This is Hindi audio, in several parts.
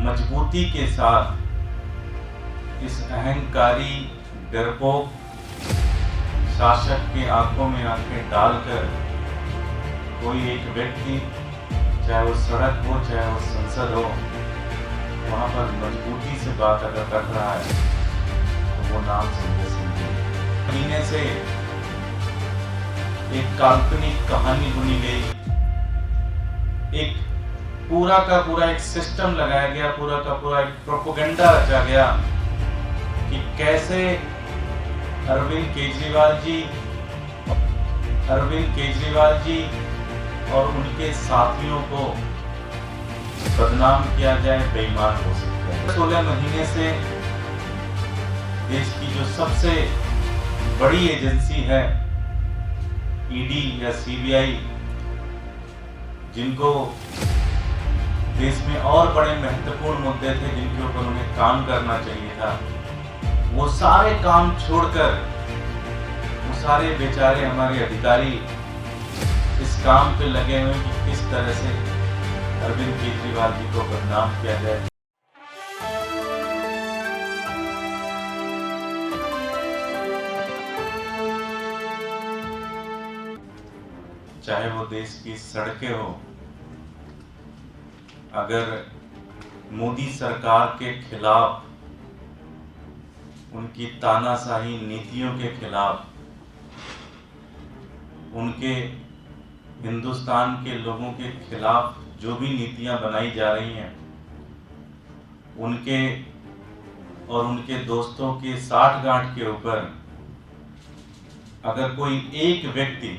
मजबूती के साथ इस अहंकारी डरपोक शासक के आंखों में आंखें डालकर कोई एक व्यक्ति, चाहे वो सड़क हो चाहे वो संसद हो, वहां पर मजबूती से बात अगर रख रहा है तो वो नाम संजय सिंह जी। महीने से एक काल्पनिक कहानी बुनी गई, एक पूरा का पूरा एक सिस्टम लगाया गया, पूरा का पूरा एक प्रोपेगेंडा रचा गया कि कैसे अरविंद केजरीवाल जी और उनके साथियों को बदनाम किया जाए, बेईमान हो सकते हैं। 16 महीने से देश की जो सबसे बड़ी एजेंसी है ईडी या सीबीआई, जिनको देश में और बड़े महत्वपूर्ण मुद्दे थे जिनके ऊपर उन्हें काम करना चाहिए था, वो सारे काम छोड़कर वो सारे बेचारे हमारे अधिकारी इस काम पे लगे हुए कि किस तरह से अरविंद केजरीवाल जी को बदनाम किया जाए। चाहे वो देश की सड़कें हो, अगर मोदी सरकार के खिलाफ, उनकी तानाशाही नीतियों के खिलाफ, उनके हिंदुस्तान के लोगों के खिलाफ जो भी नीतियां बनाई जा रही हैं, उनके और उनके दोस्तों के साठगांठ के ऊपर अगर कोई एक व्यक्ति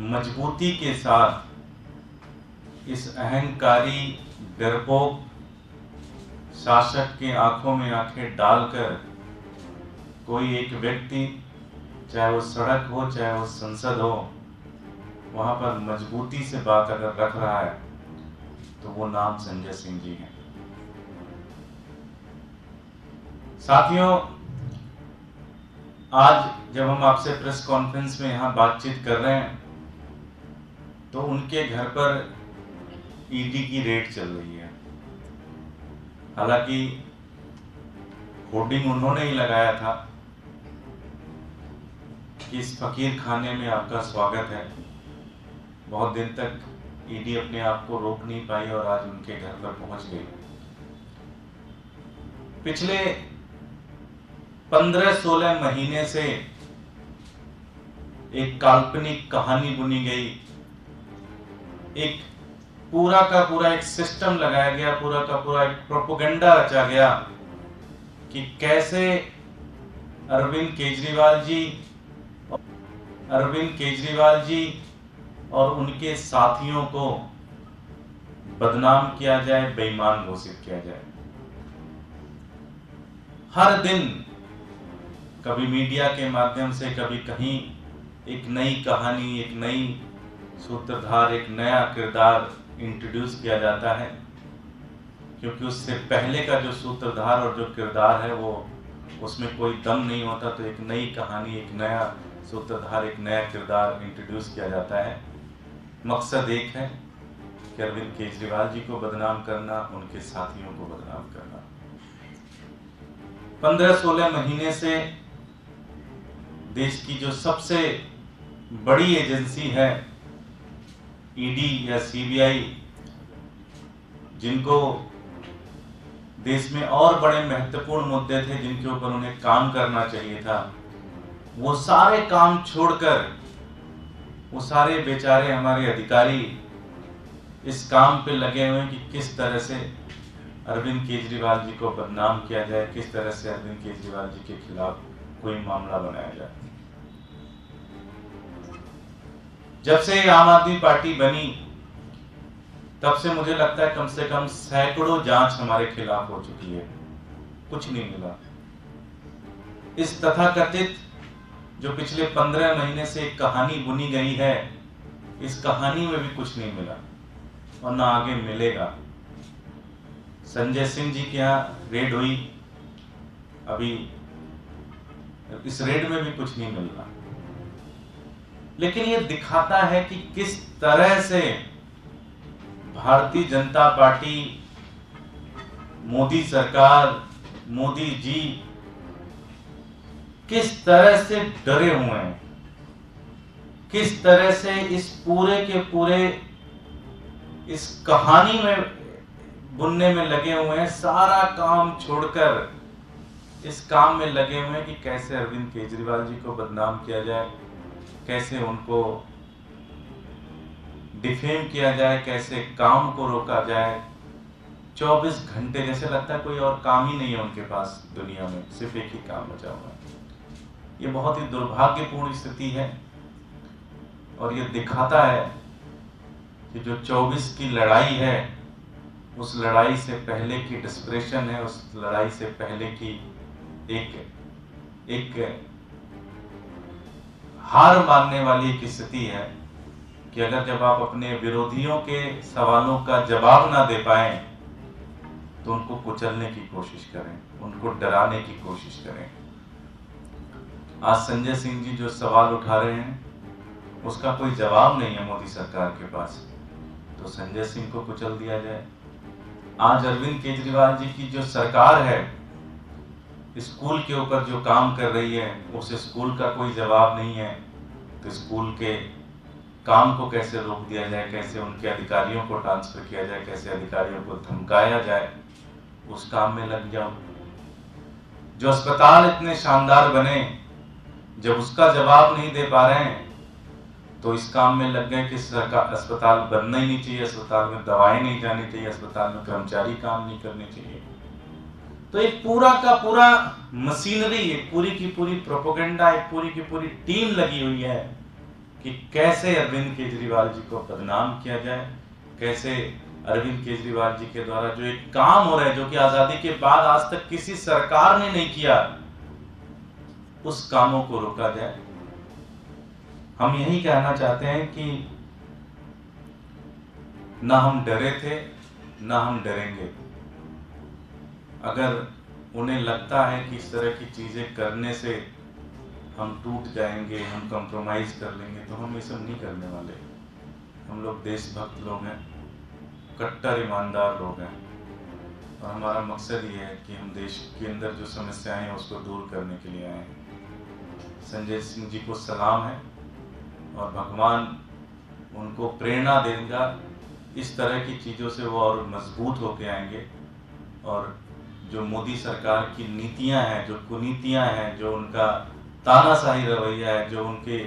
मजबूती के साथ इस अहंकारी डरपोक शासक के आंखों में आंखें डालकर कोई एक व्यक्ति, चाहे वो सड़क हो चाहे वो संसद हो, वहां पर मजबूती से बात अगर रख रहा है तो वो नाम संजय सिंह जी हैं। साथियों, आज जब हम आपसे प्रेस कॉन्फ्रेंस में यहां बातचीत कर रहे हैं तो उनके घर पर ईडी की रेड चल रही है। हालांकि होर्डिंग उन्होंने ही लगाया था कि इस फकीर खाने में आपका स्वागत है। बहुत दिन तक ईडी अपने आप को रोक नहीं पाई और आज उनके घर पर पहुंच गई। पिछले 15-16 महीने से एक काल्पनिक कहानी बुनी गई, एक पूरा का पूरा एक सिस्टम लगाया गया, पूरा का पूरा एक प्रोपेगेंडा रचा गया कि कैसे अरविंद केजरीवाल जी और उनके साथियों को बदनाम किया जाए, बेईमान घोषित किया जाए। हर दिन कभी मीडिया के माध्यम से, कभी कहीं एक नई कहानी, एक नई सूत्रधार, एक नया किरदार इंट्रोड्यूस किया जाता है, क्योंकि उससे पहले का जो सूत्रधार और जो किरदार है वो उसमें कोई दम नहीं होता, तो एक नई कहानी, एक नया सूत्रधार, एक नया किरदार इंट्रोड्यूस किया जाता है। मकसद एक है कि अरविंद केजरीवाल जी को बदनाम करना, उनके साथियों को बदनाम करना। 15-16 महीने से देश की जो सबसे बड़ी एजेंसी है ईडी या सीबीआई, जिनको देश में और बड़े महत्वपूर्ण मुद्दे थे जिनके ऊपर उन्हें काम करना चाहिए था, वो सारे काम छोड़कर वो सारे बेचारे हमारे अधिकारी इस काम पे लगे हुए हैं कि किस तरह से अरविंद केजरीवाल जी को बदनाम किया जाए, किस तरह से अरविंद केजरीवाल जी के खिलाफ कोई मामला बनाया जाए। जब से आम आदमी पार्टी बनी तब से मुझे लगता है कम से कम सैकड़ों जांच हमारे खिलाफ हो चुकी है, कुछ नहीं मिला। इस तथाकथित जो पिछले 15 महीने से एक कहानी बुनी गई है, इस कहानी में भी कुछ नहीं मिला और ना आगे मिलेगा। संजय सिंह जी के यहाँ रेड हुई, अभी इस रेड में भी कुछ नहीं मिल रहा, लेकिन ये दिखाता है कि किस तरह से भारतीय जनता पार्टी मोदी सरकार, मोदी जी किस तरह से डरे हुए हैं, किस तरह से इस पूरे के पूरे इस कहानी में बुनने में लगे हुए हैं, सारा काम छोड़कर इस काम में लगे हुए हैं कि कैसे अरविंद केजरीवाल जी को बदनाम किया जाए, कैसे उनको डिफेम किया जाए, कैसे काम को रोका जाए। 24 घंटे, जैसे लगता है कोई और काम ही नहीं है उनके पास दुनिया में, सिर्फ एक ही काम बचा हुआ है। ये बहुत ही दुर्भाग्यपूर्ण स्थिति है और ये दिखाता है कि जो 24 की लड़ाई है, उस लड़ाई से पहले की डिस्प्रेशन है, उस लड़ाई से पहले की एक हार मानने वाली एक स्थिति है कि अगर जब आप अपने विरोधियों के सवालों का जवाब ना दे पाए तो उनको कुचलने की कोशिश करें, उनको डराने की कोशिश करें। आज संजय सिंह जी जो सवाल उठा रहे हैं उसका कोई जवाब नहीं है मोदी सरकार के पास, तो संजय सिंह को कुचल दिया जाए। आज अरविंद केजरीवाल जी की जो सरकार है, स्कूल के ऊपर जो काम कर रही है, उस स्कूल का कोई जवाब नहीं है, तो स्कूल के काम को कैसे रोक दिया जाए, कैसे उनके अधिकारियों को ट्रांसफर किया जाए, कैसे अधिकारियों को धमकाया जाए, उस काम में लग जाओ। जो अस्पताल इतने शानदार बने, जब उसका जवाब नहीं दे पा रहे हैं तो इस काम में लग गए कि सरकार अस्पताल बनना ही नहीं चाहिए, अस्पताल में दवाएं नहीं जानी चाहिए, अस्पताल में कर्मचारी काम नहीं करने चाहिए। तो एक पूरा का पूरा मशीनरी, एक पूरी की पूरी प्रोपेगेंडा, एक पूरी की पूरी टीम लगी हुई है कि कैसे अरविंद केजरीवाल जी को बदनाम किया जाए, कैसे अरविंद केजरीवाल जी के द्वारा जो एक काम हो रहा है, जो कि आजादी के बाद आज तक किसी सरकार ने नहीं किया, उस कामों को रोका जाए। हम यही कहना चाहते हैं कि ना हम डरे थे, ना हम डरेंगे। अगर उन्हें लगता है कि इस तरह की चीजें करने से हम टूट जाएंगे, हम कंप्रोमाइज कर लेंगे, तो हम ये सब नहीं करने वाले। हम लोग देशभक्त लोग हैं, कट्टर ईमानदार लोग हैं और हमारा मकसद ये है कि हम देश के अंदर जो समस्याएं हैं उसको दूर करने के लिए आए हैं। संजय सिंह जी को सलाम है और भगवान उनको प्रेरणा देगा, इस तरह की चीज़ों से वो और मजबूत होके आएंगे। और जो मोदी सरकार की नीतियां हैं, जो कुनीतियां हैं, जो उनका तानाशाही रवैया है, जो उनके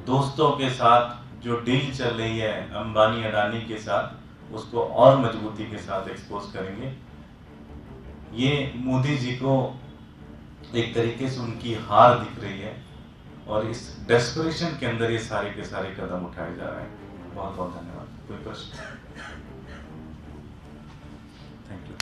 दोस्तों के साथ जो डील चल रही है अंबानी अडानी के साथ, उसको और मजबूती के साथ एक्सपोज करेंगे। ये मोदी जी को एक तरीके से उनकी हार दिख रही है और इस डेस्परेशन के अंदर ये सारे के सारे कदम उठाए जा रहे हैं। बहुत बहुत धन्यवाद। कोई प्रश्न? Thank you.